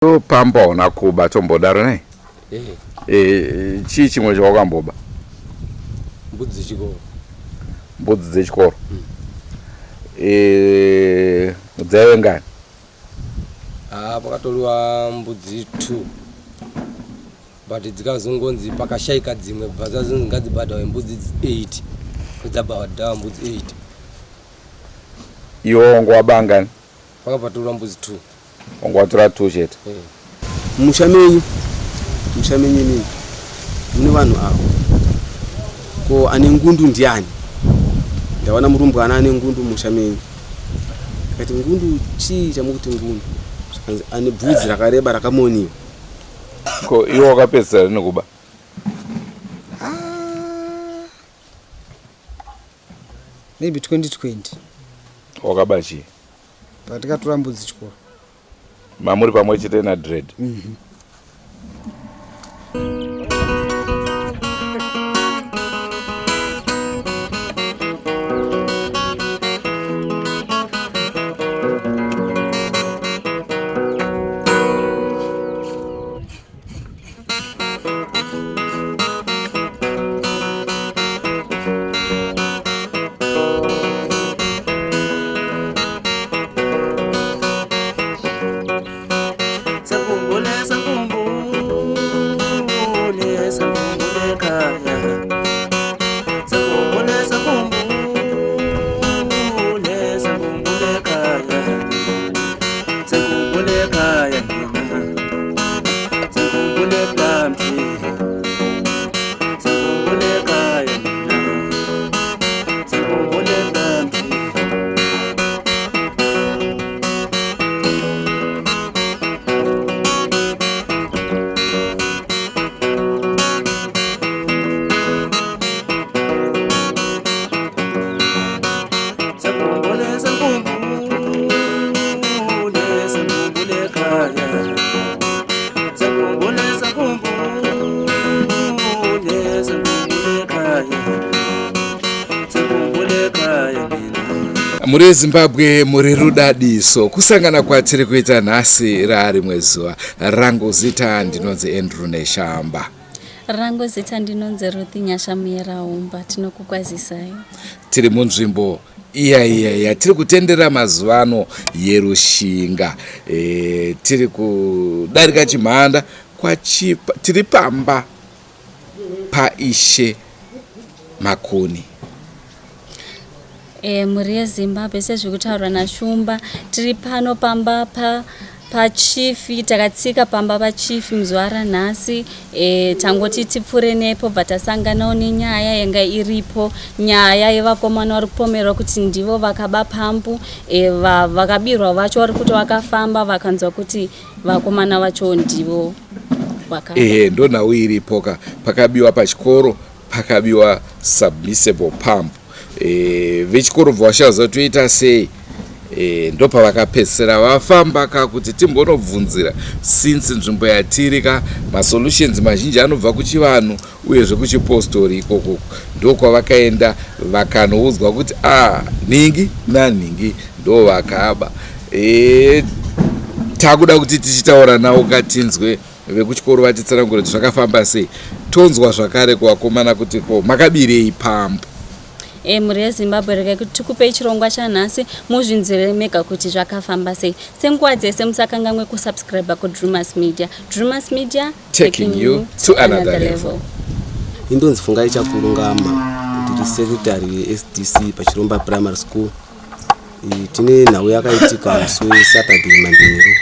Pambo na Kubata mbodaro ne? Chichi mwe choka mboba? Mbudzi Chikoro. Mbudzi Chikoro. Dzewe ngani? Pakatoliwa mbudzi 2. But dzikazongonzi pakashaika dzimwe bvaza ngadzibhadhawe mbudzi 8. Kudzabhadhawa mbudzi 8. Iwo ngwabangani? Pakapatoliwa mbudzi 2. Ongwatura 2 chete. Mushamenyi nini mune vanhu avo ko ane ngundu ndiani ndawana murumbwana ane ngundu mushamenyi kati ngundu chii chamukuti ngundu zvakanzi ane bvudzi rakareba rakamoniwa ko iwo wakapedzera nekuba maybe 2020 wakaba chii patikatora mbudzi Chikoro mamuri pamwe chete na dread. Muri Zimbabwe muri rudadiso kusangana kwatiri kuita nhasi rari mwezuva rangu zita ndinonzi Andrew Neshamba rangu zita ndinonzi Ruth Nyashamuyeraumba tinokukwazisai tiri munzvimbo iya tiri kutendera mazuvano yerushinga tiri kudarika Chimhanda tiri pamba paishe Makoni muri yeZimbabwe sezvikutaurwa naShumba tiri pano pamba pachifi takatsika pamba pachifi muzuva ranhasi tangoti tipfuure nepo bva tasanganawo nenyaya yanga iripo nyaya yevakomana vari kupomerwa kuti ndivo vakaba pambu vakabirwa vacho vari kuti vakafamba vakanzwa kuti vakomana vacho ndivo vakaba ndonhau iripo pakabiwa pachikoro pakabiwa submissible pump vechikoro Voshandisa toita sei ndopa vakapedzisira vafamba kuti timbonobvunzira since nzvimbo yatiri masolutions mazhinji anobva kuchivanhu uyezve kuchipostori ikoko ndokwavakaenda vakanoudzwa kuti ningi nanhingi ndo vakaba takuda kuti tichitaura navo katinzwe vekuchikoro vatitsanangura kuti zvakafamba sei tonzwa zvakare kuvakomana kuti makabirei pambu muri yeZimbabwe regai kuti tikupei chirongwa chanhasi muzvinzwire mega kuti zvakafamba sei senguva dzese musakanganwe kusubscribe kuDrewmas Media. Drewmas Media taking you to another level. Indonzi Fungai Chakurungama ndiri secretary yeSDC pachiromba primary school. Tine nhau yakaitika musi weSaturday manheru.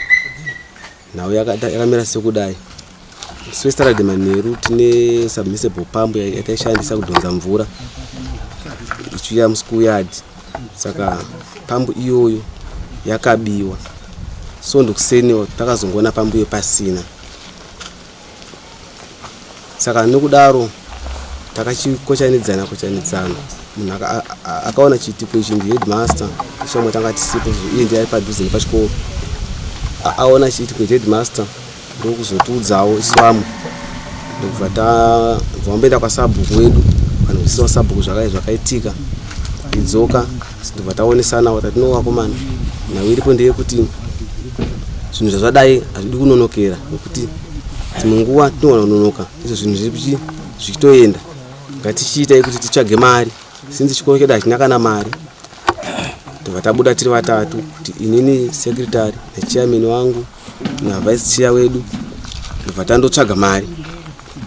Nhau yakamira sekudai. Musi weSaturday manheru tine submissible pump yataishandisa kudhonza mvura ichiuya muschoolyard saka pambu iyoyo yakabiwa so ndokuseni takazongona pambu yepasina saka nokudaro takachikochanidzana munhu akaona chiitiko ichi ndiheadmaster shomwe tanga tisipo iye ndiye ari padhuze nepachikoro aona chiitiko headmaster ndokuzotiudzawo iswamo ndokubva vamboenda kwasabhuku wedu vanhu sabhuku zvakaitika idzoka ndobva taonesana kuti tinovakomana nhau iripo ndeyekuti zvinhu zvadai hazvidi kunonokera nekuti dzimwe nguva tinowana kunonoka izvo zvinhu zviri zvichitoenda. Ngatichiitai kuti titsvage mari sinzi chikoro chedu hachina kana mari. Tobva tabuda tiri vatatu kuti inini secretary nechairman wangu navice chair wedu tobva tandotsvaga mari.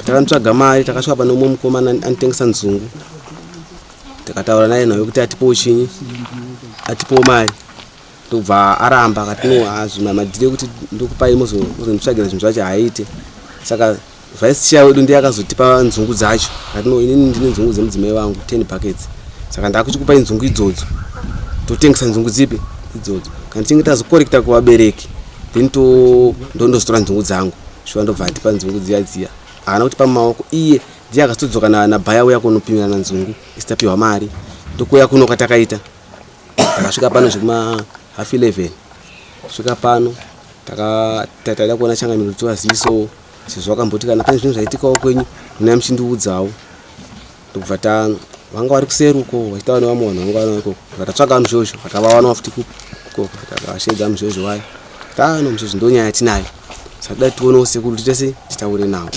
Takandotsvaga mari takasvika pane umwe mukomana anotengesa nzungu. Takataura naye naye kuti atipowo chinyi, atipowo mari. Tobva aramba akati no hazvina madhire kuti ndokupai muzonditsvagira zvinhu zvacho haaite. Saka vice chair wedu ndiye akazotipa nzungu dzacho. Akati no inini ndine nzungu dzemudzimai wangu 10 buckets. Saka ndakuchikupai nzungu idzodzo. Totengesa nzungu dzipi idzodzo. Kana tinge tazokorekta kuvabereki then ndozostora nzungu dzangu. Shuwa ndobva atipa nzungu dziya. Haana kuti pamaoko iye ndiye akazotodzoka nabhaya uya kunopimira nzungu isitapiwa mari. Ndokuya kuno kwatakaita. Takasvika pano zvekuma 11:30. Svika pano taida kuona changamiro tivaziviso sezvo wakamboti kana pane zvinhu zvaitikawo kwenyu muna muchindiudzawo. Ndobva vanga vari kuseruko vachitaura nevamwe vanhu vanga vari ikoko. Vatatsvaga muzhozho vakavawana futi kuko takavashedza muzhozho wayo. Tano muzhozho ndonyaya yatinayo. Saka dai tionewo sekuru titese titaure nawo.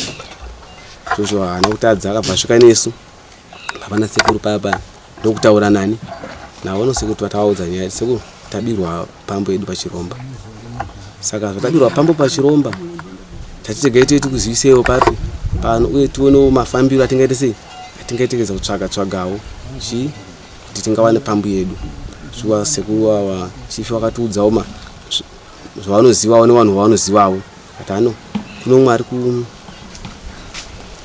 Zvozvo haana kutadza akabva svika nesu. Hapana sekuru paya ndokutaura nani. Nawo nosekuru vatavaudza nyaya sekuru tabirwa pambo yedu pachiromba. Saka zvatabirwa pambo pachiromba tatitegai teiti kuzivisewo papi pano uye tionewo mafambiro atingaite sei atingaitekeza kutsvagawo kuti tingawane pambo yedu. Shuwa sekuru ava chifi vakatiudzawo zvavanozivawo nevanhu vavanozivawo. Kati ano kuno umwe ari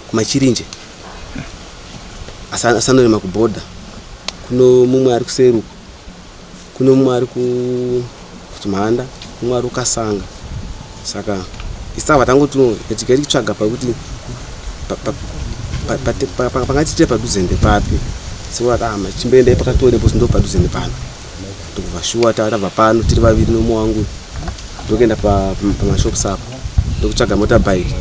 kumachirinje asanorema kubhodha, kuno mumwe ari kuseruko, kuno mumwe ari kuchimhanda, mumwe ari kukasanga. Saka isava tangotuno yatigari kutsvaga pakuti pangatiite padhuze ndepapi. Sekuti chimboendai pakatorepo ndo padhuze ndepano. Ndokubva shuwa tabva pano tiri vaviri nomwe wangu ndokuenda pamashops apo ndokutsvaga motorbike.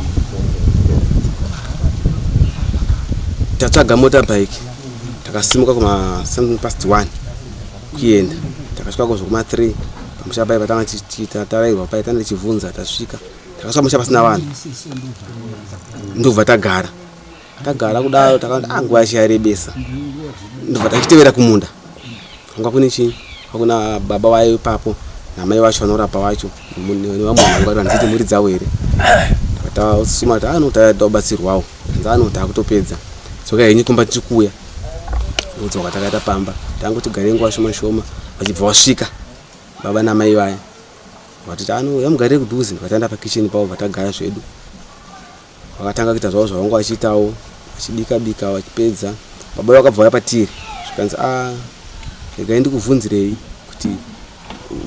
Tatsvaga motorbike takasimuka kuma 1:15 kuenda. Takasvika kuzvokuma 3 pamusha pai patanga tarairwa pai tanda chivunza tasvika. Takasvika musha pasina vanhu. Ndobva tagara kudaro takati nguva yarebesa. Ndobva tachitevera kumunda. Kwanga kune chinyi? Kuna baba wayo ipapo namai vacho vanorapa vacho nevamwe vanhu vanoiti muri dzavo here. Tasuma taanotabatsirwawo nzano takutopedza tsoka henyu kumba tichikuya ndodzoka takaita pamba tangoti gare nguva shoma vachibva vasvika baba namai vaya vatiti yamugarire kudhuze. Vataenda pakitchen pavo vatagara zvedu. Vakatanga kuita zvavo zvavanga vachiitawo vachibika vachipedza. Baba vakabva vaya patiri zvikanzi regai ndikubvunzirei kuti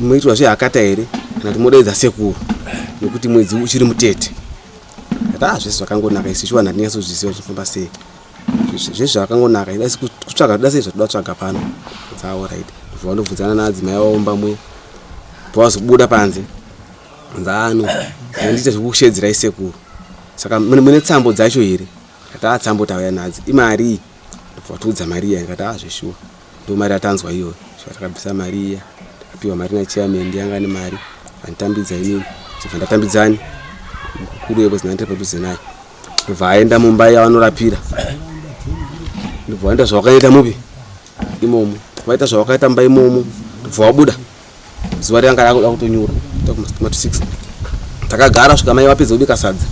munoitwa zvehakata here kana kuti modaidza sekuru nekuti mwedzi uchiri mutete. Zvese zvakangonaka isi shuwa ndandinyatsozviziva zvifamba sei. Zvese zvakangonaka idasi kutsvaga toda sei zvatoda tsvaga pano. Dzawo right. Vandobvunzana naadzimai vavo Mbamwe. Vazobuda panze. Nzano ndiite zvekushedzera sekuru. Saka mune tsambo dzacho here. Tsambo tauya nadzo. Imari ndobva mari iya ndikati zveshuwa. Ndo mari atanzwa iyo. Takabvisa mari iya. Takapiwa mari nachairman ndianga ane mari. Vanditambidza inini. Chibva ndatambidzani. Mukuru webo zinandire padhuze naye. Ndobva aenda mumbai yavanorapira. Ndobva waenda zvawakaita mupi imomo. Vaita zvawakaita mumbai imomo. Ndobva wabuda. Zuva ranga rakuda kutonyura. Kuma 6. Takagara svika mai vapedza kubika sadza.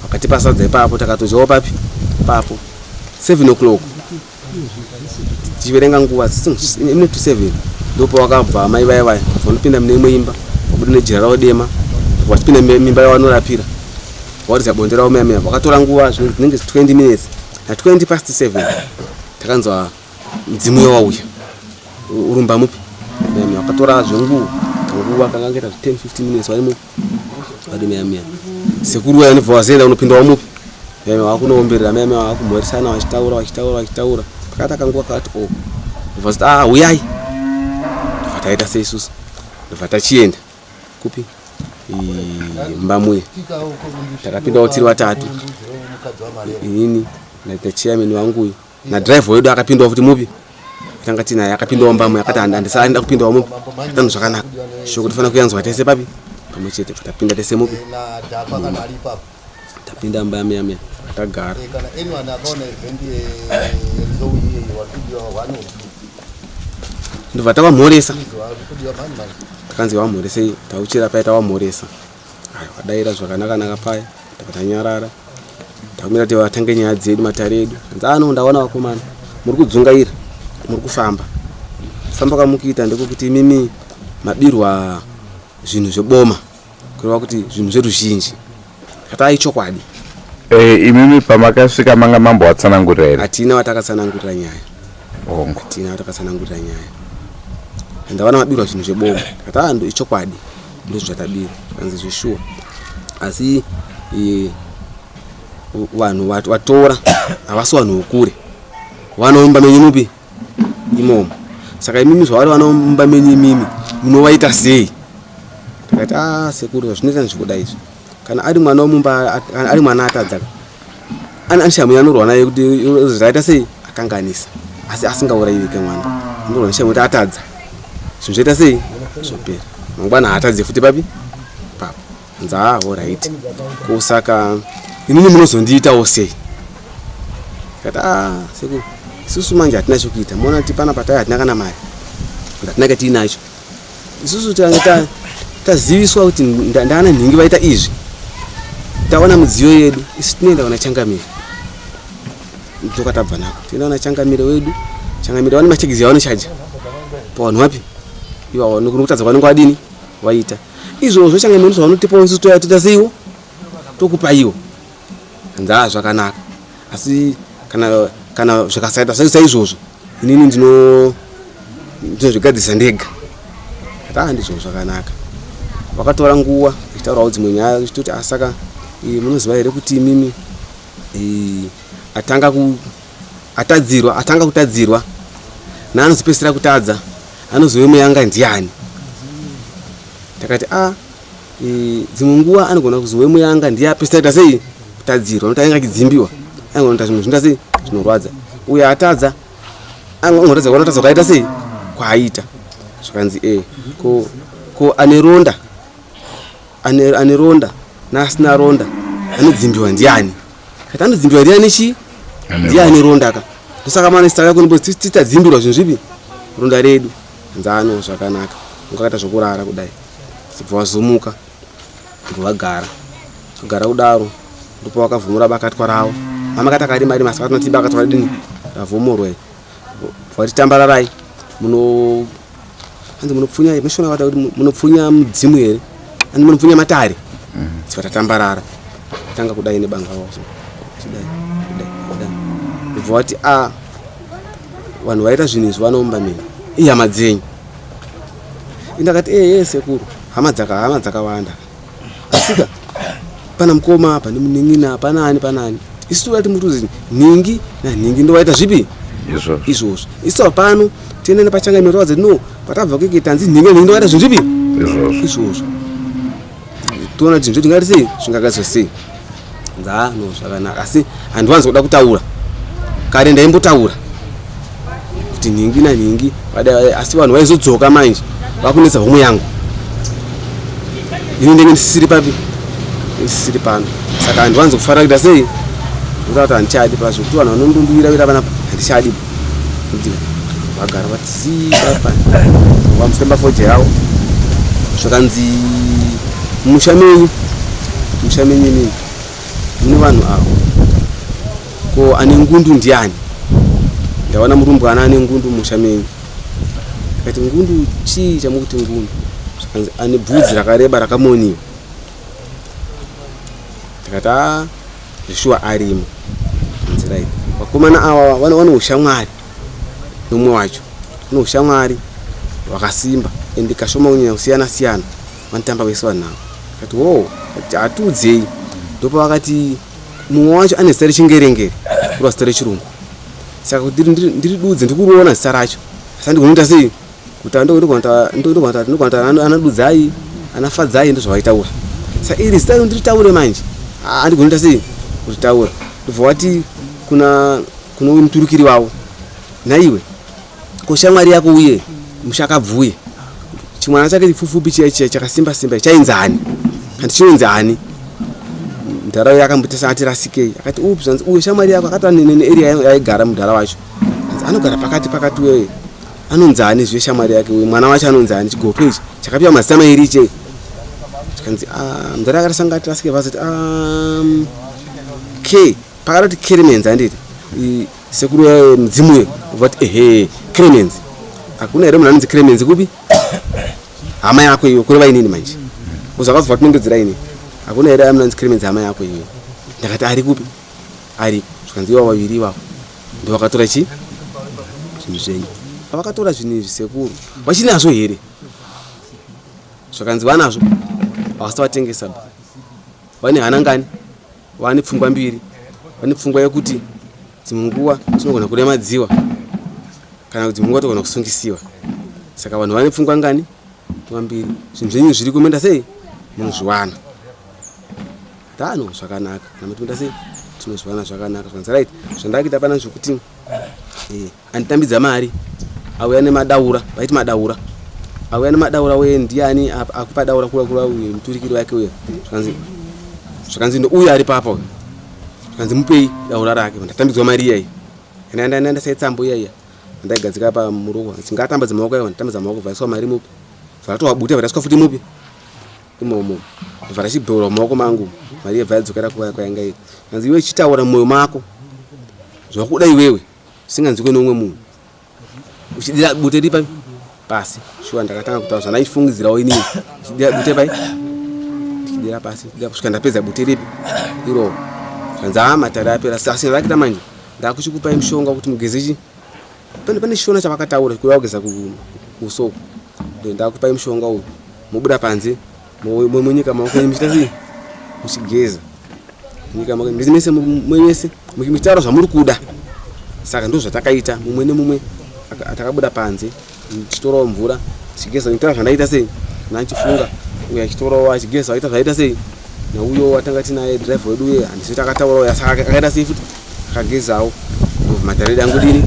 Vakatipa sadza ipapo takatodyawo papi papo 7 o'clock. Tichiverenga nguva 7 to 7 ndopo wakabva mai vaya vanopinda mune imwe imba wabuda nejira ravo dema vachipinda mimba yavanorapira waridza bonde ravo meya vakatora nguva zvinenge 20 minutes na 20 past 7 takanzwa mudzimu wauya urumba mupi meya vakatora zvenguva kanga ngaita 10-15 minutes varimo vari meya sekuru waya nobva wazenda unopindawo mupi meya vakunoomberera meya vakumhoresana vachitaura pakati kanguva kakati ndobva ziti uyai. Ndobva taita seisusu ndobva tachienda kupi Mbamwe. Takapindawo tiri vatatu. Inini nachairman wangu nadriver wedu akapindawo futi mupi. Tanga tina akapindawo Mbamwe akati handisaenda kupindawo mupi. Tanhu zvakanaka. Shoko tifana kuyanzwa tese papi pamwe chete tapinda tesemupi na dhapa kana ali papo tapinda Mbavha tagara kana anyone akaona event yezowi wakudiwa wanu ndobva tavamhoresa wakudiwa mani mani takanzi vamhoresei tauchira pai tavamhoresa vadaira zvakanaka pai takatanyarara takumira kuti vatange nyaya dzedu matare edu anzi ndaona vakomana muri kudzungaira muri kufamba kamukuita ndekuti mimi mabirwa zvinhu zveboma kureva kuti zvinhu zveruzhinji katai chokwadi imimi pamakasvika manga mambo watsanangurira here hatina watakatsanangurira nyaya ndawana mabirwa zvinhu zveboma kata ndo ichokwadi ndozvatabira anzi zvishuwa asi vanhu vatora havasi vanhu vokure vanomba menyinupi imomo saka imimi zvavari vanomba menyi imimi munovaita sei takati sekuru zvinoita nezvikuda izvi kana ari mwana womumba ari mwana atadzaka anishamwe anorwa naye kuti zvaita sei akanganisa asi asingaurayike mwana anorwa neshamwe kuti atadza zvinhu zvoita sei zvopera mangwana haatadze futi papi papo anzi alright kusaka inini munozondiitawo sei kati sekuru isusu manje hatina chokuita muona kuti pana patai hatina kana mari ndatinake tiinacho isusu taziviswa kuti ndana nhingi vaita izvi taona mudziyo yedu isu tinoenda kuna changamire toka tabva nako tienda kuna changamire wedu changamire vane machegezi avanochaja pavanhu vapi ivo nokutadza kwanenge vadini vaita izvozvo changamire zvavanotipawo isusu toita seiwo tokupa iwo anzi zvakanaka asi kana zvakasaita saizvozvo inini ndinozvigadzisa ndega kata ndizvo zvakanaka vakatora nguva ichitaurawo dzimwe nyaya ichitoti asaka munoziva here kuti mimi atanga kutadzirwa naanozopedzisira kutadza anozove muyanga ndiani takati dzimwe nguva anogona kuzove muyanga ndiyapedzisira sei kutadzirwa notanga kidzimbiwa angona kuti zvimwe zvinoita sei zvinorwadza uye atadza angoratidza kuona tadza kwaita sei kwaaita zvakanzi ko ane ronda naasina ronda anodzimbiwa ndiani kati anodzimbiwa ndiani chi ndiani ronda ka ndosaka mana sitaka kunimbo titadzimbirwa zvinhu zvipi ronda redu nzano zvakanaka ngakaita zvokurara kudai sibva wazomuka ndovagara kudaro ndipo wakavhumura bakatwa ravo mama kati akari mari masaka tinotiba akatwa dini ravhomorwa vati tambararai munopfunya mishona vata kuti munopfunya mudzimu here ani munopfunya matare sivata tambarara tanga kudai nebanga wazo kudai ndibva vati vanhu vaita zvinhu izvi vanomba mini ihama dzenyu indakati sekuru hama dzakawanda asika pana mukoma pane muning'ina panani isu toti mutuzi nhingi nanhingi ndovaita zvipi izvozvo isu pano tiende nepachangamiro towadze no patabva kuike tanzi nhingi ndovaita zvinhu zvipi izvozvo toona kuti zvinhu tingati sei zvingagadzwa sei no zvakanaka asi handiwanzi kuda kutaura kare ndaimbotaura kuti nhingi nanhingi asi vanhu vaizodzoka manje vakunetsa homwe yangu ini ndenge ndisisiri papi ndisisiri pano saka handiwanzi kufarira kuita sei ndoda kuti handichadi pazvo kuti vanhu vanondondiwirawira panapa handichadi vagara vatizipapa vamufemba foje yavo zvakanzi musha menyu mini mune vanhu avo ko ane ngundu ndiani ndawana murumbwana ane ngundu musha menyu akati ngundu chii chamukuti ngundu zvakanzi ane bvudzi rakareba rakamoniwa takati zveshuwa arimo nzira iyi vakomana ava vane ushamwari nomwe wacho vane ushamwari hwakasimba ende kashoma kunyanya kusiyana vanotamba vese vanhu avo kati kati hatudzei ndopa vakati mumwe wacho ane zita rechingerengere kurwa zita rechirungu saka kuti ndiri dudze ndikuruona zita racho asi ndikunoita sei kuti ndogona anadudzai anafadzai ndozvavaitaura saka iri zita ndiritaure manje handikunoita sei kutitaura ndobva wati kuna muturukiri wavo naiwe ko shamwari yako uye mushakabvuye chimwana chake chifufupi chakasimba simba chainzani kandi chinonzani mudhara yakambotesa ati rasikei akati zvanzi uyu shamwari yako akati nene area yaigara mudhara wacho anogara pakati wewe anonzani zve shamwari yake uyu mwana wacho anonzani chigopo ichi chakapiwa mazita mairi iche chikanzi mudhara akatosanga ati rasikei vazoti k pakatoti Clemens anditi sekuru mudzimu we vati Clemens akuna here munhu anonzi Clemens kupi hama yako iyo kureva inini manje uzakazwa kunongedzera ini akuna here anonzi Clemens hama yako iyo ndakati ari kupi ari zvikanzi iwa vaviri ivavo ndo vakatora zvinhu zvenyu vakatora zvinhu izvi sekuru vachinazvo here zvakanzi vanazvo havasatovatengesa vane hana ngani vane pfungwa mbiri vane pfungwa yekuti dzimwe nguva tinogona kuremadziwa kana kuti dzimwe nguva togona kusungisiwa saka vanhu vane pfungwa ngani pfungwa mbiri zvinhu zvenyu zviri kumenda sei munozviwana dano zvakanaka namutimenda sei tinozviwana zvakanaka zvanzi right zvandakuita pana zvokuti anditambidza mari auya nemadaura vaiti madaura auya nemadaura uye ndiani akupa daura kula uye muturikiri wake uye zvakanzi ndo uye ari papa uye zvakanzi mupei daura rake ndatambidzwa mari iyai ndaenda saitsambo iyaiya ndaigadzika pamuruko singatambadza maoko iwa nditambidza maoko vaiswa mari mupi varatowabuta varaiswa futi mupi imomo varachibheura mumaoko mangu mari yebva yadzokera kwayanga iri kanzi iwe chitaura mumwoyo mako zvakuda iwewe singanzikwe neumwe munhu uchidira bute ripa pasi shuwa ndakatanga kutaura zvandaifungidzirawo inini uchidira bute pai ndichidira pasi kusvika ndapedza bute ripi iro zvanzi matare apera asi ndakita manje ndakuchikupai mushonga kuti mugezechi pane chishona chavakataura kuda kugeza kusoko ndakupai mushonga uyu mubuda panze munyika maoko enyu muchita sei muchigeza munyika maoko mese mwese mukitaura zvamuri kuda saka ndo zvatakaita mumwe nemumwe atakabuda panze tichitorawo mvura tichigeza nitaura zvandaita sei nachifunga uyo achitorawo achigeza aita zvaita sei nauyo watanga tinaye drive wedu uye handisi takataurawo yasaka akaita sei futi akagezawo ndo mataredi angu dini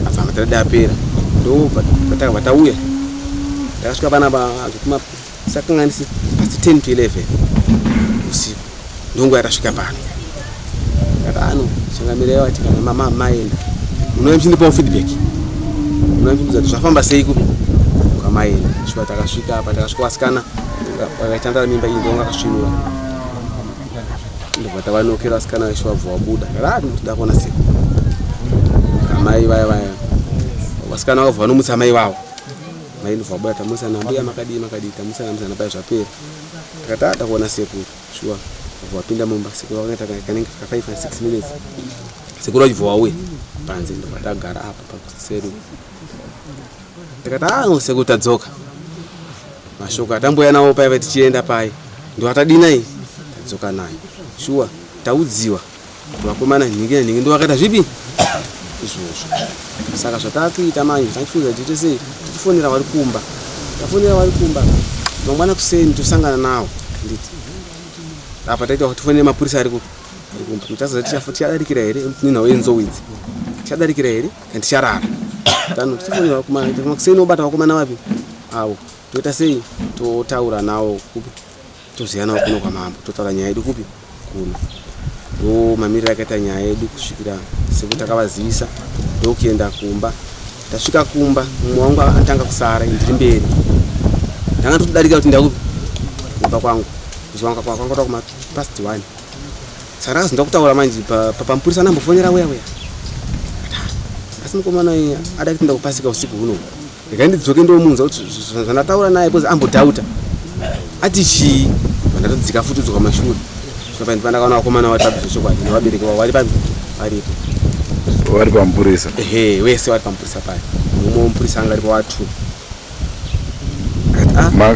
abva mataredi apera ndo pataka vatauya takasvika panapa zvekuma sakanganisi pasi 10 to 11 usiku ndongo yatasvika pano katano changamira yati kana mama maenda munoyamchindipawo feedback munoyamchindiudza kuti zvafamba sei kupi kwamaenda shuwa takasvika apa takasvika vasikana vakaitandara mimba iyi ndonga akasvinura ndobva tavanokera vasikana veshe vabva vabuda karati ndakuona sei amai vaya vasikana vakabva vanomutsa mai vavo mai ndobva vabuda tamutsa nambuya makadii tamutsa napai zvapera takatata kuona sekuru shuwa vabva vapinda mumba sekuru vakaita kanenge fika 5 and 6 minutes sekuru vachibva vauya panze ndobva tagara apa pakuseru takati sekuru tadzoka mashoko atamboya nawo paiva tichienda pai ndo atadinai tadzoka naye shuwa taudziwa vakomana nhingi ndo vakaita zvipi izvozvo saka zvatakuita manje tachifunza tiite sei tichifonera vari kumba tafonera vari kumba mangwana kuseni tosangana nawo nditi apa taita kuti tifonere mapurisa ari kumba mutasaza tichadarikira here ninhawo yenzo idzi tichadarikira here kandi ticharara tano tichifonera vakomana kuseni obata vakomana vapi avo toita sei totaura nawo kupi toziva nawo kuno kwamambo totaura nyaya yedu kupi kuno ndo mamiriro akaita nyaya yedu kusvikira sekuti takavazivisa ndokuenda kumba tasvika kumba mumwe wangu atanga kusara ndiri mberi ndanga totodarika kuti ndakupi kumba kwangu kuzwanga kwanga kuma past 1 saka ndakazi ndakutaura manje pamupurisa anambofonera weya asi mukomana iya ada kuti ndakupasika usiku huno ndikandidzoke ndomunza kuti zvandataura naye because ambodhauta ati chii vandatodzika futi dzoka mashure pandakaona vakomana vari papi zvechokwadi nevabereki vavo vari papi varipo vari pamupurisa wese vari pamupurisa paya mumwe mupurisa anga aripo watu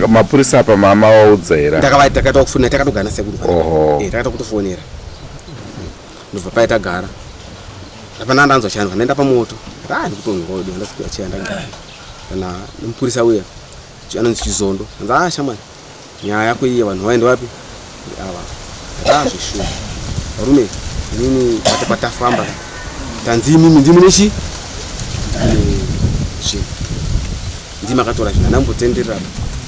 mapurisa apa mama vaudza here takaita kufonera takatogana sekuru takaita kutofonera ndobva paya tagara apana ndanzwa chanzwa ndaenda pamoto ndikutongodo ndasikuachia ndagara kana mupurisa uya anonzi Chizondo anza shamwari nyaya yako iye vanhu vaenda wapi ava zvishuma varume inini patafamba tanzi mimi ndimi nechi ndimi akatora zvinhu ndambotenderera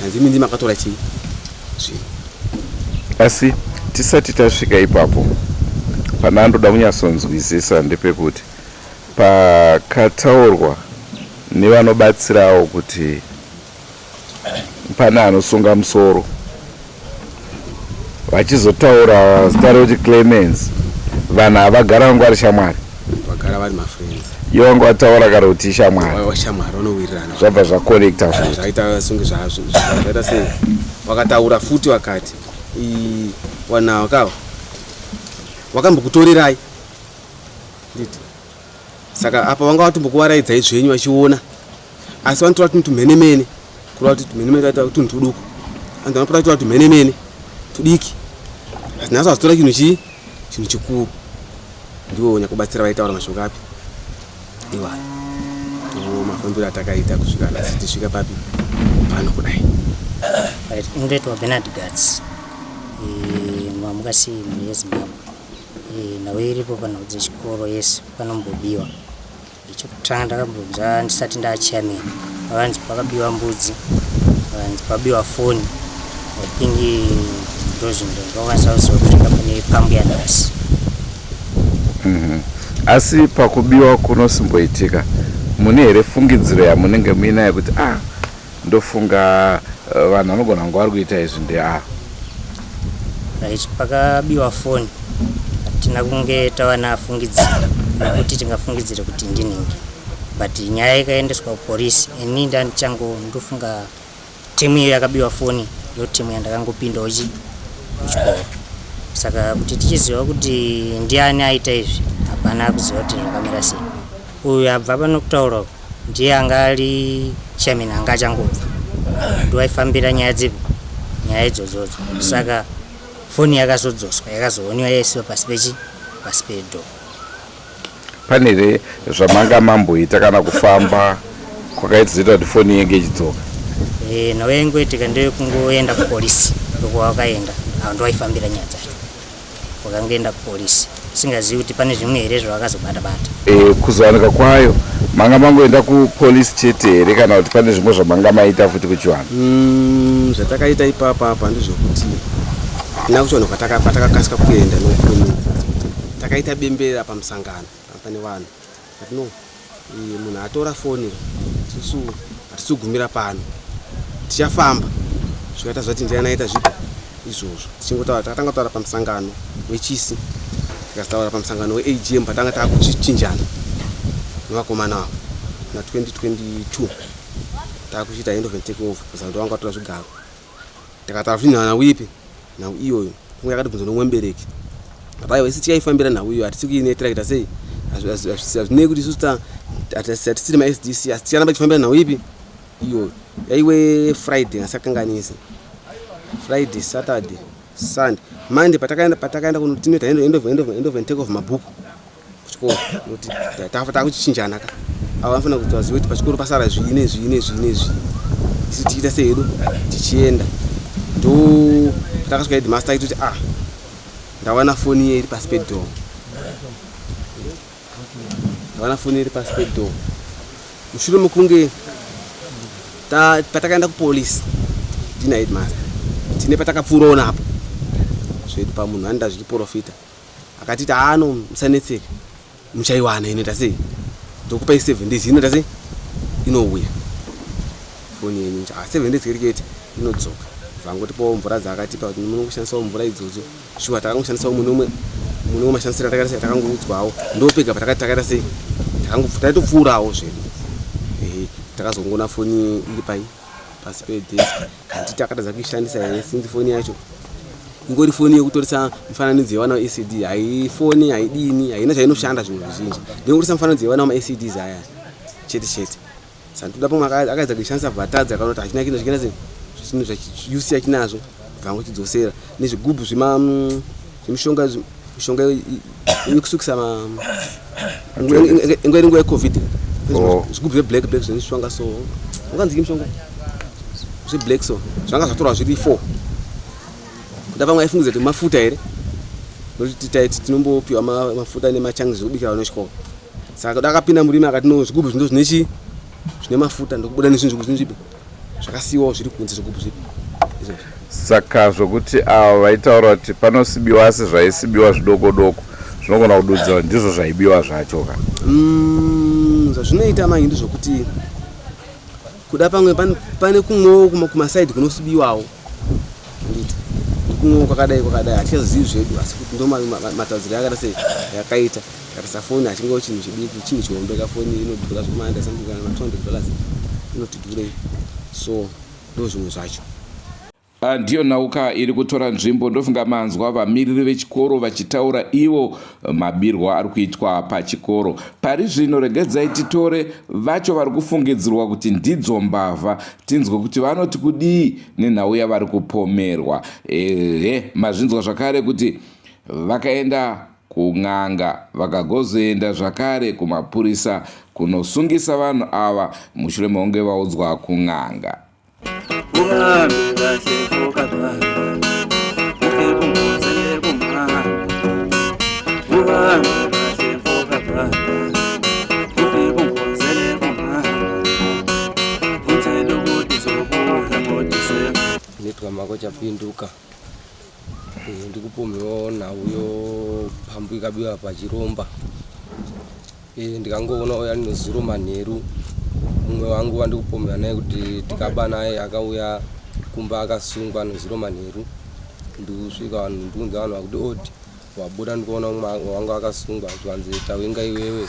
hanzi imi ndimi akatora chii zvinhu. asi tisati tasvika ipapo pana andoda kunyatsonzwisisa ndepekuti pakataurwa nevanobatsirawo kuti pana anosunga musoro vachizotaura zita rekuti Clemens, vanhu havagara vangu vari shamwari, vagara vari mafriends. ivo vangu vataura kana kuti ishamwari, washamwari vanowirirana zvabva zvakonekta futi zvaita sunge zvaita sei. Vakataura futi vakati vanhu ava vakambokutorerai nditi. Saka apa vanga vatombokuvaraidzai zvenyu vachiona, asi vanotora tunhu tumhenemene kureva kuti tumhenemene taita tunhu tuduku, vanhu vanopota kutora tumhenemene tudiki, asi nhasi vazitora chinhu chii, chinhu chikuru. Ndivo nyakubatsira vaitaura mashoko api iwayo. Ndivo mafambiro atakaita kusvika nhasi tisvika papi pano kudai. Unoitwa Bernard Gats mamukasi mune Zimbabwe nawe iripo kana kuti Chikoro yes panombobiwa. Chokutanga ndakambobva ndisati ndachairman vanzi pakabiwa mbudzi, vanzi pabiwa foni, I think ndozvinhu ndakwanisa kuzofika pane pambu yanhasi. asi pakubiwa kunosimboitika mune here fungidziro yamunenge muinayo kuti ndofunga vanhu vanogona kunge vari kuita izvi ndeava? Right, pakabiwa foni hatina kunge tava nafungidziro nekuti tingafungidzire kuti ndinhingi, but nyaya ikaendeswa kupolisi ini ndofunga timu iyo yakabiwa foni ndo timu yandakangopindawo kuchikoro. Saka kuti tichiziva kuti ndiani aita izvi hapana kuziva kuti zvakamira sei. Uyu abva pano kutaura ndiye anga ari chairman anga achangobva ndoaifambira nyaya idzodzo. Saka foni yakazodzoswa yakazoonwa yaisiwa pasi pedho. pane here zvamanga mamboita kana kufamba kwakaita kuti foni yenge ichidzoka? Nawo yangoitika ndeyekungoenda kupolisi ndokwawakaenda ndoaifambira nyaya dzacho wakangoenda kupolisi singazivi kuti pane zvimwe here zvavakazobata-bata. Kuzowanika kwayo manga mangoenda kupolisi chete here kana kuti pane zvimwe zvamanga maita futi kuchiwana? Zvatakaita ipapa ndezvokuti tina kuchiwana patakakasika kuenda nokuonesa takaita bembera pamusangano pane vanhu kuti no munhu atora foni susu hatisi kugumira pano tichafamba zvikaita zvati ndiani aita zvipo izvozvo tichingotaura takatanga kutaura pamusangano wechisi tikazotaura pamusangano weAGM patanga takuchinjana nevakomana avo na2022 takuchiita end of and take over kuzando wanga watora zvigaro takataura futi nhau ipi nhau iyoyo kunge yakatibvunza nomwe mubereki apaiwa isi tichaifambira nhau iyo hatisi kuinetera kuita sei hazvinei kuti isusu hatisiri ma-SDC asi ticharamba tichifambira nhau ipi iyoyo yaiwe Friday ngasakanganisi Friday, Saturday, Sunday, Monday patakaenda kunotinoita end of and take off mabhuku kuchikoro noti takuchichinjana ka ava vanofana kuti vazive kuti pachikoro pasara zvine isi tichiita sehedu tichienda ndo takasvika headmaster aiti kuti ndawana foni iri pasi pedho mushure mekunge patakaenda kupolisi ndina headmaster tine patakapfuurawo napo zvedu pamunhu anoita zvichiprofita akatiti musanetseka muchaiwana inoita sei ndokupai 7 days inoita sei inouya foni yenyu 7 days keriketi inodzoka vangotipawo mvura dzaakatipa kuti munokushandisawo mvura idzodzo shuwa takangoshandisawo mune mashandisiro takangoudzwawo ndopega patakatakaita sei taitopfuurawo zvedu takazongona foni iri pasi pedesk kandi takatadza kuishandisa here sinzi foni yacho ingori foni yekutorisa mifananidzo yevana veACD haifoni haidini haina zvainoshanda zvinhu zvizhinji ndingotorisa mifananidzo yevana vemaACDs aya chete saka toda pamwe akaedza kuishandisa bhatadzi akanoti hachina kinhu zvikina zvinhu zvachiusi yachinazvo vangochidzosera nezvigubhu zvemishonga yekusukisa ingori nguva yeCovid zvigubhu zveblack zvemishonga so unganziki mishonga zveblack so zvanga zvatorwa zviri 4 kuda pamwe aifungiza kuti mafuta here nokuti taiti tinombopiwa mafuta nemachangizi ekubikira vana vechikoro saka dakapinda murimi akati no zvigubhu zvino zvine mafuta ndokubuda nezvinhu zvigubhu zvinzvipi zvakasiyiwawo zviri kunze zvigubhu zvipi izvozvo. Saka zvokuti avo vaitaura kuti panosibiwa asi zvaisibiwa zvidoko doko zvinogona kududzira ndizvo zvaibiwa zvacho ka. Zvazvinoita manje ndizvokuti kuda pamwe pane kumwewo kumasaidi kunosibiwawo kumwewo kwakadai hatichazivi zvedu asi kuti ndo mataudziro yakada sei yakaita katisa foni achingewo chinhu chidiki chinhu chiombeka foni inodhura zvokumaenda sambukana $200 inoti dhurei so ndo zvimwe zvacho. Ndiyo nhauka iri kutora nzvimbo. Ndofunga manzwa vamiriri vechikoro vachitaura ivo mabirwa ari kuitwa pachikoro. Pari zvino regedzai titore vacho vari kufungidzirwa kuti ndidzo mbavha tinzwe kuti vanoti kudii nenhau yavari kupomerwa. Mazvinzwa zvakare kuti vakaenda kuN'anga vakagozoenda zvakare kumapurisa kunosungisa vanhu ava mushure mekunge vaudzwa kuN'anga. Nitwa mako chapinduka ndikupomewo nhauyo pambu ikabiwa pachiromba. Ndikangoona uya nezuro manheru mumwe wangu wandikupomera naye kuti tikaba naye akauya kumba akasungwa nezuro manheru. Ndikusvika vanhu ndiunza vanhu vakuti oti wabuda ndikuona umwe wangu akasungwa zvanzi tawenga iwewe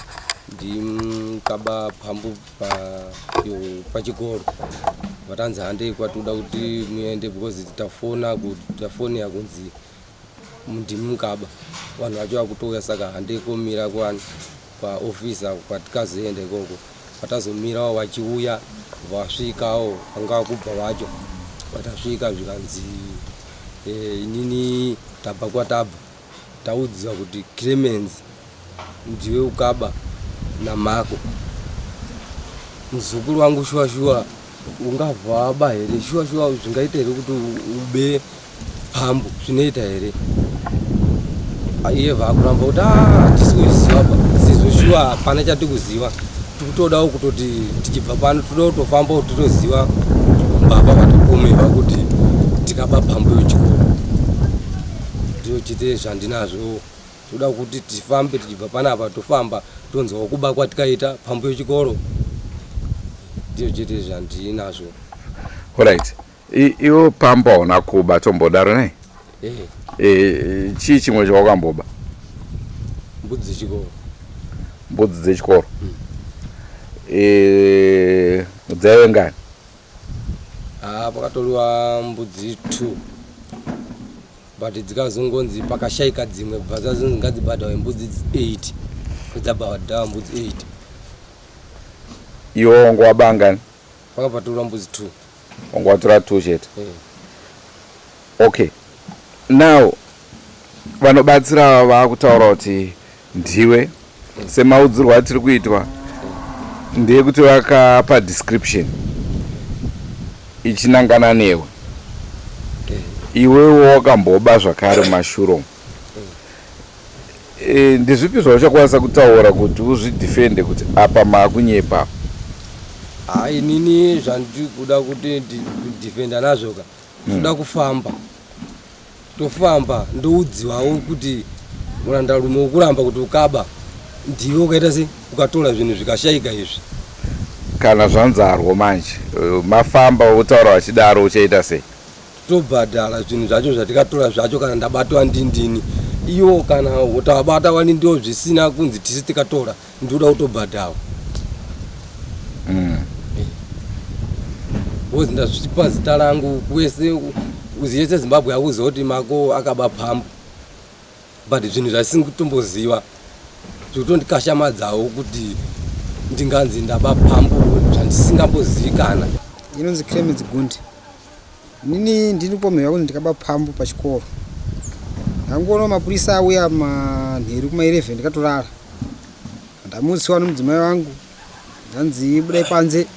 ndimukaba pambu pachikoro vatanzi handei kwatoda kuti muende because tafoni yakunzi ndimukaba vanhu vacho vakutouya saka handei komira kwani paofisa kwatikazoenda ikoko vatazomirawo vachiuya vasvikawo vanga kubva vacho vatasvika zvikanzi inini tabva kwatabva taudziwa kuti Clemens ndiwe ukaba namako. Muzukuru wangu shuwa ungabva aba here shuwa zvingaita here kuti ube pambu zvinoita here. Iye vakuramba kuti hatisiziva sizoshuwa hapana chatikuziva tikutodawo kutoti tichibva pano toda kutofamba titoziva Mbavha vatopomerwa kuti tikaba pambu yechikoro. Ndiyo chete zvandinazvo toda kuti tifambe tichibva panapa tofamba tonzwa kuba kwatikaita pambu yechikoro. Ndiyo chete zvandinazvo. Alright. Iwo pamba ona kuba tombodaro nei? Chii chimwe chawakamboba? Mbudzi dzechikoro. Mbudzi dzechikoro. Dzaive ngani? Pakatoriwa mbudzi 2 but dzikazongonzi pakashaika dzimwe bvaza zonzi ngadzibhadhawe mbudzi 8 kudzabhadhawa mbudzi 8. Iwo wangu wabangani? Pakapatoriwa mbudzi 2. Wangu watora 2 chete? Okay. Now vanobatsira vakutaura kuti ndiwe semaudzirwa atiri kuitwa ndeye kuti vakapa description ichinangana newe. Iwewo wakamboba zvakare mashure. Ndezvipi zvauchakwanisa kutaura kuti uzvidefende kuti apa makunyepa? Inini zvandikuda kuti ndidefenda nazvo ka toda kufamba tofamba ndoudziwawo kuti murandarume ukuramba kuti ukaba ndiwe ukaita sei ukatora zvinhu zvikashaika izvi. Kana zvanzarwo manje mafamba utaura vachidaro uchaita sei? Tobhadhara zvinhu zvacho zvatikatora zvacho kana ndabatwa ndindini iwo kana utawabata wani ndio zvisina kunzi tisi tikatora ndoda kutobhadhawa. Wozi ndazvipa zita rangu kwese uziyese Zimbabwe yakuziva kuti mako akaba pambu but zvinhu zvasingatomboziva zvotondikashamadzawo kuti ndinganzi ndaba pambu zvandisingambozivikana. Inonzi Clemens Gundi. Nini ndinopomerwa kuti ndikaba pambu pachikoro. Ndangoona mapurisa auya manheru kuma11 ndikatorara. Ndamutsiwa nomudzimai wangu. Ndanzi budai panze.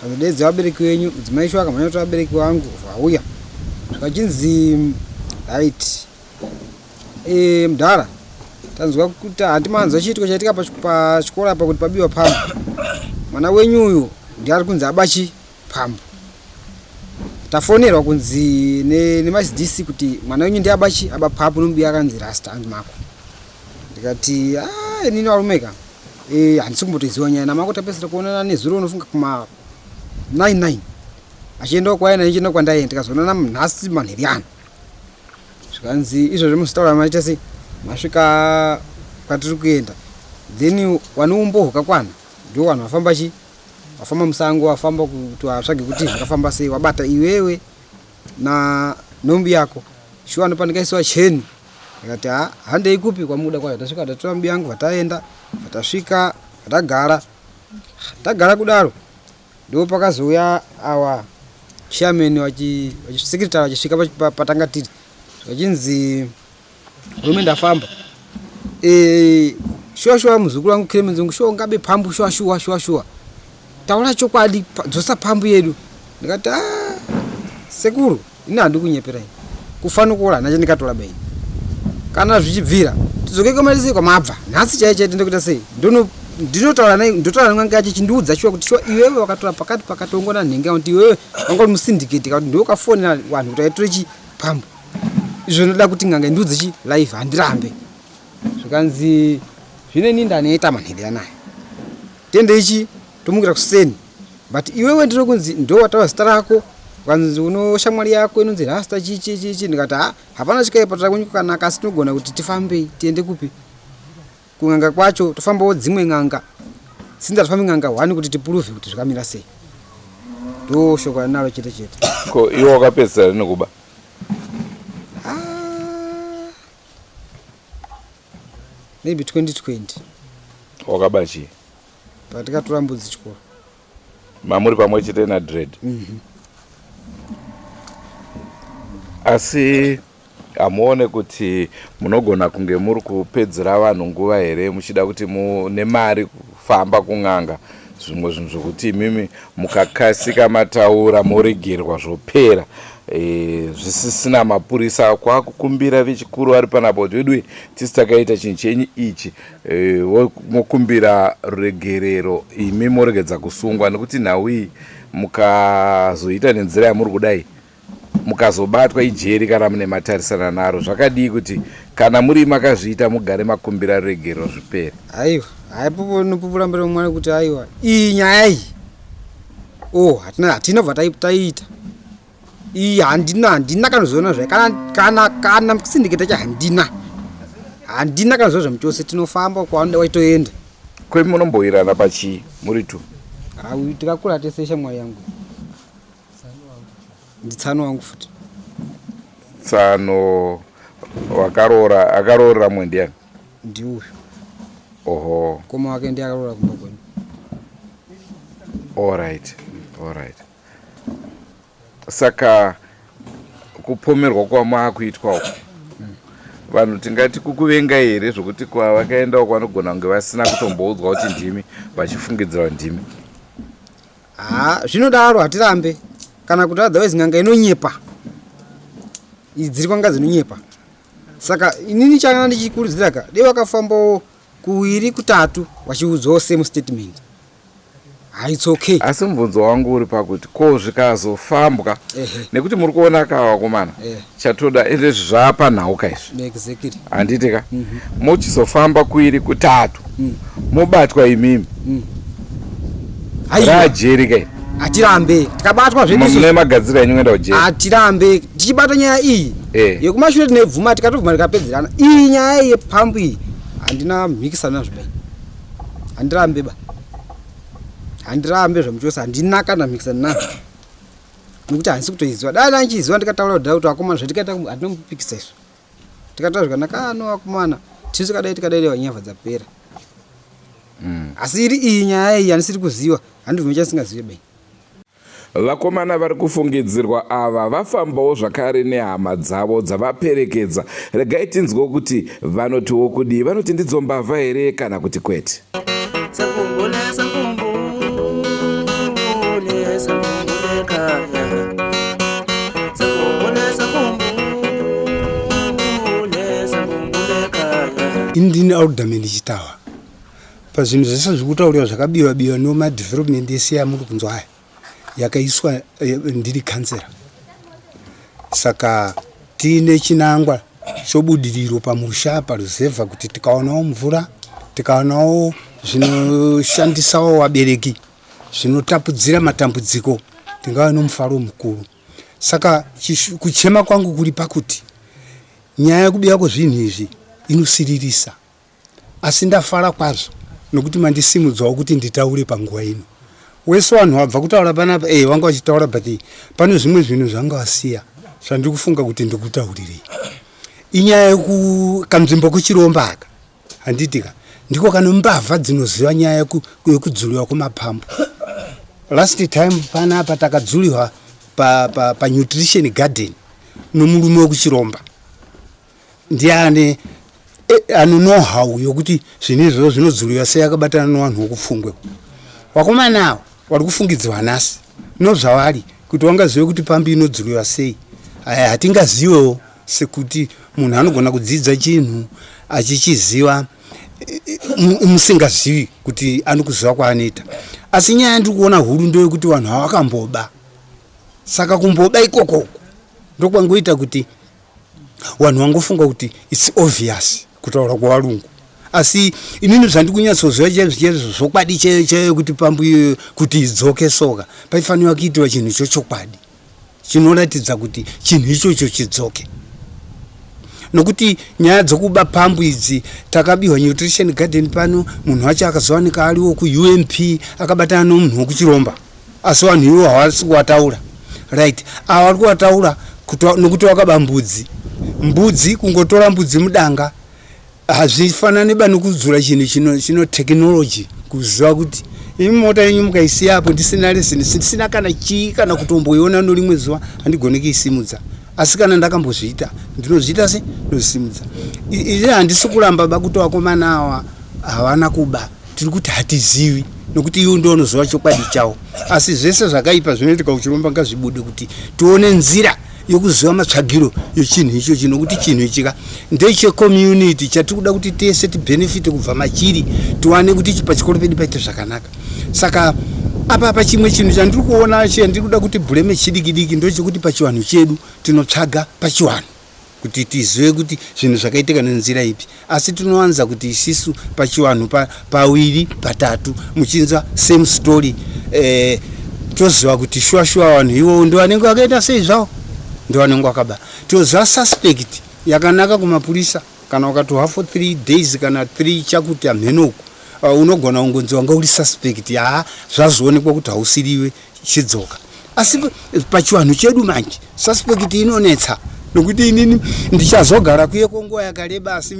Zvandidedza vabereki wenyu, mudzimai wacho akamhanya kuti vabereki vangu vauya. Zvakachinzi right. Mudhara. Tanzwa kuti handimanzwa chiitiko chaitika pachikoro apa kuti pabiwa pambu. Mwana wenyu uyu ndiari kunzi abachi pambu. tafonerwa kunzi nemazidisi kuti mwana wenyu ndiabachi abaphapu nombi akanzi rasta angu mako ndikati inini warumeka handisi kumbotoziva nyaya namako tapesera kuonana nezuro unofunga kuma 99 achienda kwaina ichienda kwandaenda tikazoonana nhasi manheri ano zvikanzi izvozvo muzitaura maita sei masvika kwatiri kuenda then waneumbo hwakakwana ndio vanhu wafamba musango wafamba kuti watsvage kuti zvakafamba sei wabata iwewe na nombi yako shuwa nopandikaisiwa cheni akati handei kupi kwamuda kwayo tasvika tatora mbi yangu vataenda vatasvika vatagara kudaro ndo pakazouya awa chairman wachisekretary vachisvika patanga tiri vachinzi rume ndafamba shuwa muzukuru wangu kiremenzungu shuwa ungabe pambu shuwa taura chokwadi dzosa pambu yedu ndikati sekuru ini handi kunyeperai kufana kuola nacho ndikatola baini kana zvichibvira tidzoke kwamarisei kwamabva nhasi chaicho ndikuita sei ndinotaura nanga yacho chindiudza shuwa kuti shuwa iwewe wakatora pakati ongona nhenga kuti iwewe wanga uri musindicate kuti ndiwe wakafonera vanhu kuti aitore chipambu izvo ndoda kuti nganga ndiudze chi live handirambe zvikanzi zvine ini ndanoita manheri anayo tende ichi tomukira kuseni but iwewe ndiro kunzi ndo wataura zita rako ukanzi uno shamwari yako inonzi rasta chichi ndikati hapana chikaipa takunyi kukanaka asi tinogona kuti tifambei tiende kupi kung'anga kwacho tofambawo dzimwe ng'anga sinza tofambe ng'anga 1 kuti tipuruve kuti zvakamira sei ndo shoko ranalo chete ko iwe wakapedzisa rinokuba maybe 2020 wakaba chii patikatora mbudzi chikoro mamuri pamwe chete nadread asi hamuone kuti munogona kunge muri kupedzera vanhu nguva here muchida kuti mune mari kufamba kung'anga zvimwe zvinhu zvokuti imimi mukakasika mataura moregerwa zvopera zvisisina mapurisa kwakukumbira vechikuru vari panapo kuti wedu tisi takaita chinhu chenyu ichi mokumbira ruregerero imi moregedza kusungwa nekuti nhau iyi mukazoita nenzira yamuri kudai mukazobatwa ijeri kana mune matarisana naro zvakadii kuti kana muri makazviita mugare makumbira ruregerero zvipere aiwa haipopo nopupurambira mwana kuti aiwa iyi nyaya iyi hatina bva taita iyi handina kanozoona zvai kana kusindikita cha handina kanozoona zvamuchose tinofamba kwanoda waitoenda kwemi munomboirana pachii muri tu tikakura tese shamwari yangu nditsano wangu futi tsano akaroora mwe ndiani ndiuyo oho koma wake ndi akaroora kumba kwenu alright saka kupomerwa kwamaakuitwa uku vanhu tingati kukuvenga here zvokuti kwavakaenda kwanogona kunge vasina kutomboudzwa kuti ndimi vachifungidzira ndimi zvinodaro hatirambe kana kuti otherwise ng'anga inonyepa idziri kwanga dzinonyepa saka inini changa ndichikurudziraka dei wakafambawo kuwiri kutatu wachiudzawo same statement it's okay asi mubvunzo wangu uri pakuti ko zvikazofambwa nekuti muri kuona kavakomana chatoda ende zvapanhauka izvi exactly handitika mochizofamba kuwiri kutatu mobatwa imimi rajeri kai hatirambe tikabatwa zvemune magadzira enyu kuenda kujeri hatirambe tichibata nyaya iyi yekumashure tinebvuma tikatobvuma tikapedzerana iyi nyaya yepambu iyi handina mhikisana nazvo bai handirambe zvamuchose handina kana mhikisana nazvo nekuti handisi kutoiziva dai anchiziva ndikataura kudhara kuti vakomana zvatikaita hatinomupikisa izvo tikataura zvakanaka ano vakomana tisu tikadai wanyavha dzapera asi iri iyi nyaya iyi handisiri kuziva handibvume chasingazive bai vakomana vari kufungidzirwa ava vafambawo zvakare nehama dzavo dzavaperekedza. Regai tinzwewo kuti vanotiwo kudii, vanoti ndidzo mbavha here kana kuti kwete. Indini audameni chitawa pazvinhu zvese zvekutaurira zvakabiwa-biwa nemadevelopment ese yamuri kunzwa aya yakaiswa ndiri kansera saka tine chinangwa chobudiriro pamusha paruzevha kuti tikaonawo mvura, tikaonawo zvinoshandisawo vabereki zvinotapudzira matambudziko, tingava nomufaro mukuru. Saka kuchema kwangu kuri pakuti nyaya yekubiwa kwezvinhu izvi inosiririsa, asi ndafara kwazvo nokuti mandisimudzwawo kuti nditaure panguva ino. Wese vanhu vabva kutaura panapa vanga vachitaura but pane zvimwe zvinhu zvanga vasiya zvandiri kufunga kuti ndikutaurirei. Inyaya yekanzvimbo kuchiromba aka handitika ndiko kane mbavha dzinoziva nyaya yekudzuliwa kwemapambo. Last time panapa takadzuliwa pa nutrition garden nomurume wekuchiromba, ndiye ane know-how yokuti zvinhu izvozvo zvinodzuliwa sei akabatana nevanhu vokupfungwe. Vakomanawo vari kufungidzwa nhasi nozvavari kuti wangazive kuti pambi inodzuriwa sei. Hatingaziwewo sekuti munhu anogona kudzidza chinhu achichiziva musingazivi kuti anokuziva kwaanoita. Asi nyaya ndiri kuona huru ndoyekuti vanhu havakamboba. Saka kumboba ikoko ndokwangoita kuti vanhu vangofunga kuti it's obvious kutaura kwavarungu. Asi inini zvandikunyatsoziva chaizvo zvokwadi chaiyo kuti pambu kuti idzoke soka paifanira kuitwa chinhu icho chokwadi chinoratidza kuti chinhu ichocho chidzoke. Nokuti nyaya dzokuba pambu idzi takabiwa nutrition garden pano, munhu wacho akazowanika ariwo kuUMP akabatana nomunhu wokuchiromba, asi vanhu ivo havasi kuwataura right. Ava vari kuwataura nokuti wakaba mbudzi kungotora mbudzi mudanga hazvifanani bani kudzura chinhu chino technology kuziva kuti imi mota yenyu mukaisiyapo ndisina leseni ndisina kana chii kana kutomboiona norimwe zuva handigoni kuisimudza. Asi kana ndakambozviita ndinozviita se ndozvisimudza. Izvi handisi kuramba bakuti vakomana ava havana kuba, tiri kuti hatizivi nokuti iwo ndo unoziva chokwadi chavo. Asi zvese zvakaipa zvinoitika kuchiromba ngazvibude kuti tione nzira yokuziva matsvagiro yechinhu icho chinokuti chinhu ichika ndechecommunity chatiri kuda kuti tese tibenefite kubva machiri tiwane kuti pachikoro pedu paite zvakanaka. Saka apa chimwe chinhu chandiri kuona chandiri kuda kuti bhureme chidiki ndochekuti pachivanhu chedu tinotsvaga pachivanhu kuti tizive kuti zvinhu zvakaitika nenzira ipi. Asi tinowanza kuti isisu pachivanhu pawiri patatu muchinza same story toziva kuti shuwa vanhu ivo ndo vanenge vakaita sei zvavo, ndo vanenge vakaba. Toziva suspect yakanaka kumapurisa kana ukatohwa for 3 days kana 3 chakuti amhenoku unogona kungonzi wanga uri suspect zvazoonekwa kuti hausiriwe chidzoka. Asi pachivanhu chedu manje suspect inonetsa nokuti inini ndichazogara kuye kwenguva yakareba asi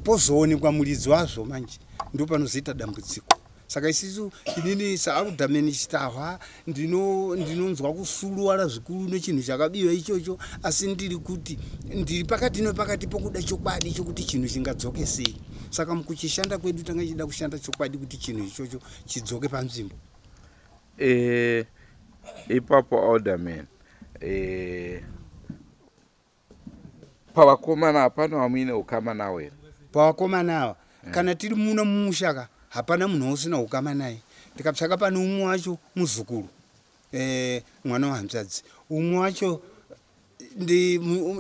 pozoonekwa muridzi wazvo manje ndo panozoita dambudziko. Saka isisu inini saakudhameni chitahwa ndinonzwa kusuruwara zvikuru nechinhu chakabiwa ichocho, asi ndiri kuti ndiri pakati nepakati pokuda chokwadi chokuti chinhu chingadzoke sei. Saka mukuchishanda kwedu tanga chida kushanda chokwadi kuti chinhu ichocho chidzoke panzvimbo. Ipapo alderman pavakomana hapana vamwine ukama nawo here? Pavakomana ava kana tiri muno mumushaka hapana munhu usina ukama naye. Ndikatsvaka pane umwe wacho muzukuru mwana wahanzvadzi, umwe wacho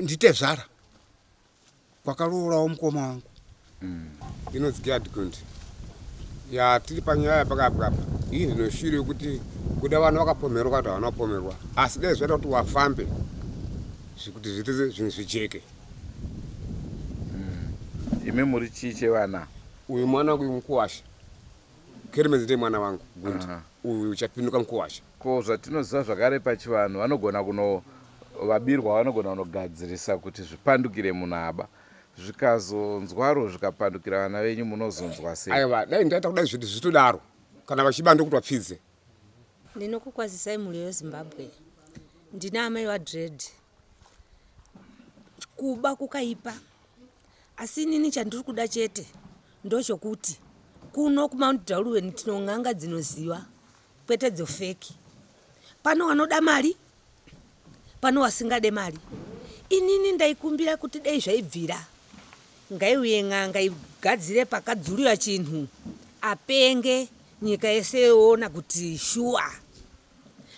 nditezvara kwakaroorawo mukoma wangu. Inonzi adikundi tiri panyaya pakapapa iyi ndinoshure yekuti kuda vanhu vakapomerwa kuti havana kupomerwa, asi dai zvaita kuti wafambe zvikuti zviite zvinhu zvicheke. Imi muri chii chevana? Uyu mwana wangu mukuwasha keremedzi ndee mwana wangu gundi uyu uchapinduka mukuwasha. Ko zvatinoziva zvakare pachivanhu vanogona vabirwa vanogona kunogadzirisa kuti zvipandukire munhu aba, zvikazonzwaro zvikapandukira vana venyu munozonzwa sei? Aiwa dai ndaita kudai zviti zvitodaro kana vachiba ndokuti vapfidze. Ndinokukwazisai mhuri yeZimbabwe, ndina amai vaDread. Kuba kukaipa, asi inini chandiri kuda chete ndochokuti kuno kuMount Daruweni tinong'anga dzinoziva kwete dzofeki. Pano wanoda mari, pano wasingade mari. Inini ndaikumbira kuti dai zvaibvira ngaiuye ng'anga igadzire pakadzuliwa chinhu apenge nyika yese yoona kuti shuwa.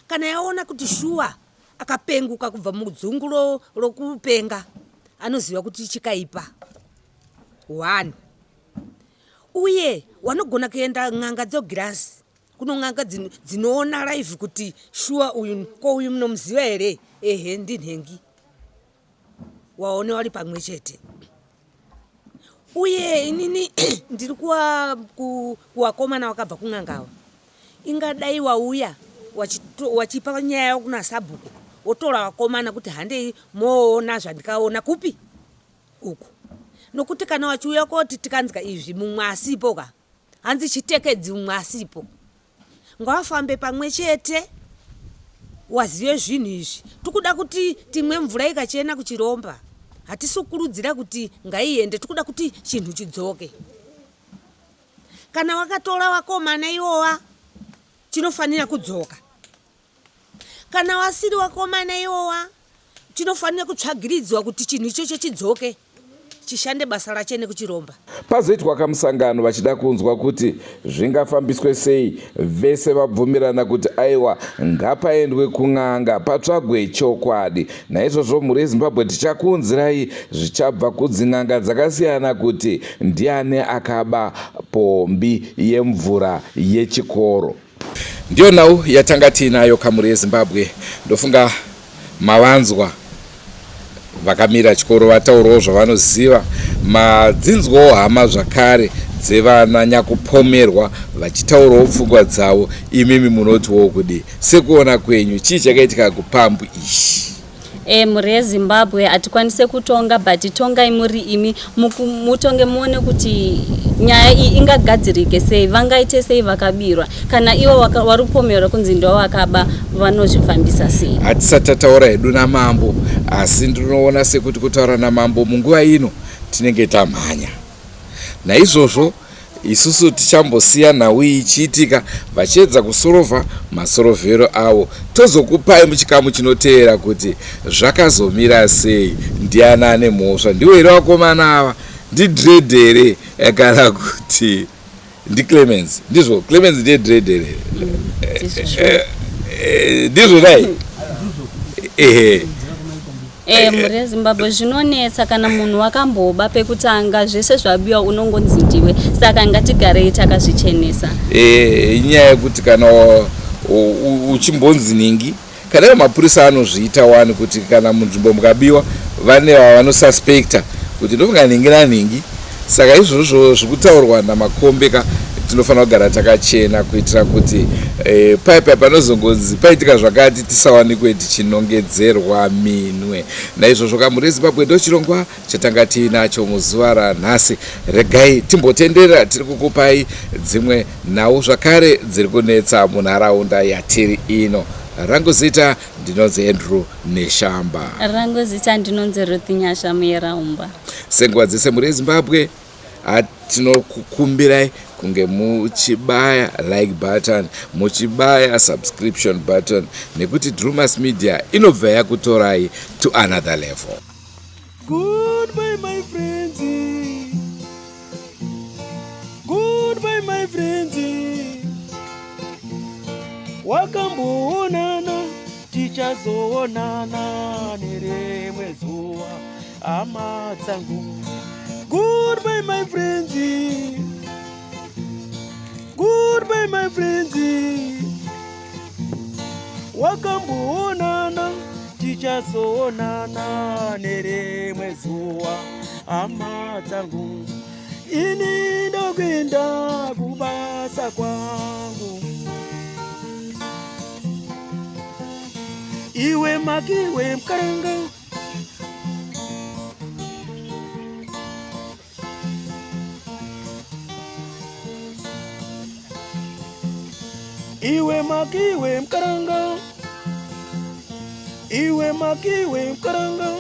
Kana yaona kuti shuwa akapenguka kubva mudzungu rokupenga anoziva kuti chikaipa 1 uye wanogona kuenda ng'anga dzogirasi kuno ng'anga dzinoona live kuti shuwa uyu kouyu munomuziva here ehe ndinhengi waone wari pamwe chete uye inini ndiri kuwakomana wakabva kung'angawa ingadai wauya wachipa nyaya kuna sabhuku wotora wakomana kuti handei moona zvandikaona kupi uku nokuti kana wachiuya koti tikanzwa izvi mumwe asipo ka hanzi chitekedzi mumwe asipo ngawafambe pamwe chete wazive zvinhu izvi tikuda kuti timwe mvura ikachena kuchiromba hatisukurudzira kuti ngaiende tikuda kuti chinhu chidzoke kana wakatora wakomana iwowa chinofanira kudzoka kana wasiri wakomana iwowa chinofanira kutsvagiridzwa kuti chinhu ichocho chidzoke chishande basa rachene kuchiromba. Pazoitwa kamusangano vachida kunzwa kuti zvingafambiswe sei, vese vabvumirana kuti aiwa ngapaendwe kun'anga patsvagwe chokwadi. Naizvozvo mhuri yeZimbabwe tichakuunzirai zvichabva kudzin'anga dzakasiyana kuti ndiani akaba pombi yemvura yechikoro. Ndiyo nhau yatanga tiinayo kamuri yeZimbabwe. Ndofunga mavanzwa vakamira chikoro vataurawo zvavanoziva, madzinzwawo hama zvakare dzevana kupomerwa vachitaurawo pfungwa dzavo. Imimi munotiwo kudi sekuona kwenyu chii chakaitika kupambu ishi? Mhuri yeZimbabwe hatikwanise kutonga, but tongai muri imi mutonge muone kuti nyaya iyi ingagadzirike sei, vangaite sei vakabirwa, kana ivo vari kupomerwa kunzi ndo vakaba vanozvifambisa sei. Hatisati tataura hedu namambo, asi ndinoona sekuti kutaura namambo munguva ino tinenge tamhanya. Naizvozvo isusu tichambosiya nhau ichiitika vachiedza kusorovha masorovhero avo. Tozokupai muchikamu chinoteera kuti zvakazomira sei, ndiani ane mhosva, ndiwo here vakomana ava, ndidredhere kana kuti ndiClemens. Ndizvo Clemens ndiye dredhere ndizvo dai. Mhuri yeZimbabwe zvinonetsa kana munhu wakamboba pekutanga zvese zvabiwa unongonzi ndiwe, saka ngatigarei takazvichenesa. Inyaya yekuti kana uchimbonzi ningi, kana Nemapurisa anozviita wani kuti kana munzvimbo mukabiwa vane vanosuspekta kuti ndofunga ningi naningi. Saka izvozvo zvikutaurwa namakombeka tinofanira kugara takachena kuitira kuti paipai panozongonzi paitika zvakati tisawanikwe tichinongedzerwa minwe. Naizvozvo kamuri yeZimbabwe ndochirongwa chatanga tiinacho muzuva ranhasi. Regai timbotendera tiri kukupai dzimwe nhau zvakare dziri kunetsa munharaunda yatiri ino. Rangu zita ndinonzi Andrew Neshamba. Rangu zita ndinonzi Ruth Nyasha Muyeraumba. Senguva dzese mhuri yeZimbabwe tinokukumbirai kunge muchibaya like button, muchibaya subscription button, nekuti Drewmas Media inobva yakutorai to another level. Goodbye my friends, goodbye my friends, wakamboonana tichazoonana nerimwe zuva hama dzangu. Goodbye my friends, goodbye my friends, wakamboonana tichazoonana nerimwe zuva hama dzangu. Ini ndokuenda kubasa kwangu, iwe makiwe mkaranga, iwe makiwe mkaranga, iwe makiwe mkaranga.